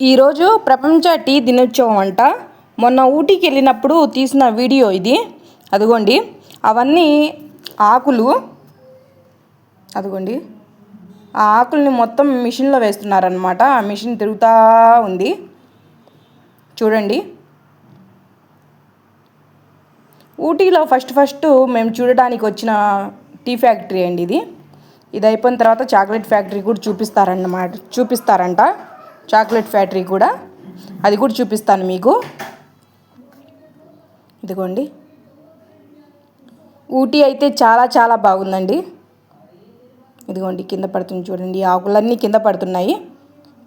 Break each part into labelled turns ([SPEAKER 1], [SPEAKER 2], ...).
[SPEAKER 1] ఈరోజు ప్రపంచ టీ దినోత్సవం అంట. మొన్న ఊటీకి వెళ్ళినప్పుడు తీసిన వీడియో ఇది. అదిగోండి అవన్నీ ఆకులు, అదిగోండి ఆ ఆకుల్ని మొత్తం మిషన్లో వేస్తున్నారనమాట. ఆ మిషన్ తిరుగుతూ ఉంది చూడండి. ఊటీలో ఫస్ట్ మేము చూడడానికి వచ్చిన టీ ఫ్యాక్టరీ అండి ఇది. ఇది అయిపోయిన తర్వాత చాక్లెట్ ఫ్యాక్టరీ కూడా చూపిస్తారంట. చాక్లెట్ ఫ్యాక్టరీ కూడా, అది కూడా చూపిస్తాను మీకు. ఇదిగోండి ఊటీ అయితే చాలా చాలా బాగుందండి. ఇదిగోండి కింద పడుతుంది చూడండి, ఆకులన్నీ కింద పడుతున్నాయి,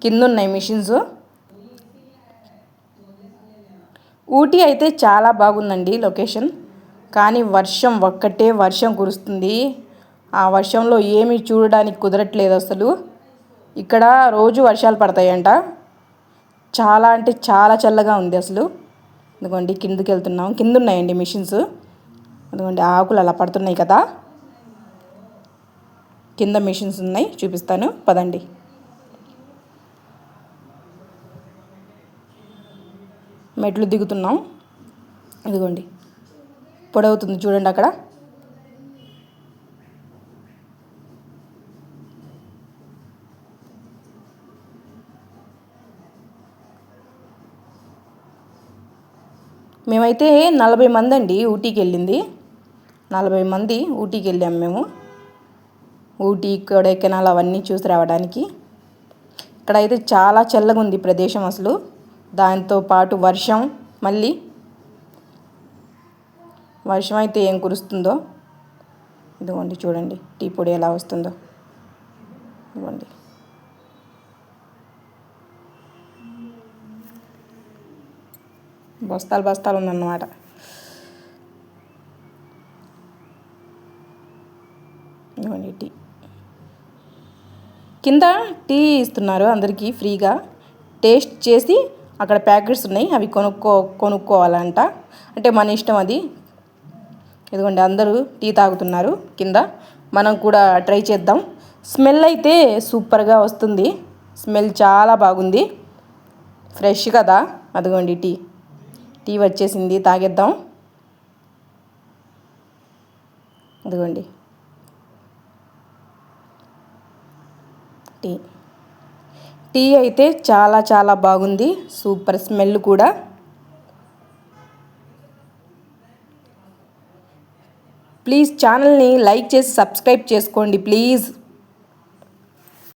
[SPEAKER 1] కింద ఉన్నాయి మిషన్స్. ఊటీ అయితే చాలా బాగుందండి లొకేషన్. కానీ ఒక్కటే వర్షం కురుస్తుంది. ఆ వర్షంలో ఏమీ చూడడానికి కుదరట్లేదు అసలు. ఇక్కడ రోజు వర్షాలు పడతాయంట. చాలా అంటే చాలా చల్లగా ఉంది అసలు. ఇదిగోండి కిందకి వెళ్తున్నాం, కింద ఉన్నాయండి మిషన్స్. అదిగోండి ఆకులు అలా పడుతున్నాయి కదా, కింద మిషన్స్ ఉన్నాయి, చూపిస్తాను పదండి. మెట్లు దిగుతున్నాం. ఇదిగోండి పొడవుతుంది చూడండి అక్కడ. మేమైతే 40 మంది అండి ఊటీకి వెళ్ళింది. 40 మంది ఊటీకి వెళ్ళాము మేము. ఊటీ, కొడైకెనాల్ అవన్నీ చూసి రావడానికి. ఇక్కడైతే చాలా చల్లగా ఉంది ప్రదేశం అసలు. దాంతో పాటు వర్షం, మళ్ళీ వర్షం అయితే ఏం కురుస్తుందో. ఇదిగోండి చూడండి టీ పొడి ఎలా వస్తుందో. ఇదిగోండి బస్తాలు ఉందన్నమాట. ఇదిగోండి టీ, కింద టీ ఇస్తున్నారు అందరికీ ఫ్రీగా. టేస్ట్ చేసి అక్కడ ప్యాకెట్స్ ఉన్నాయి, అవి కొనుక్కోవాలంట. అంటే మన ఇష్టం అది. ఇదిగోండి అందరూ టీ తాగుతున్నారు కింద. మనం కూడా ట్రై చేద్దాం. స్మెల్ అయితే సూపర్గా వస్తుంది. స్మెల్ చాలా బాగుంది, ఫ్రెష్ కదా. అదిగోండి టీ వచ్చేసింది, తాగేద్దాం. ఇదిగోండి టీ అయితే చాలా చాలా బాగుంది, సూపర్ స్మెల్ కూడా. ప్లీజ్ ఛానల్ని లైక్ చేసి సబ్స్క్రైబ్ చేసుకోండి ప్లీజ్.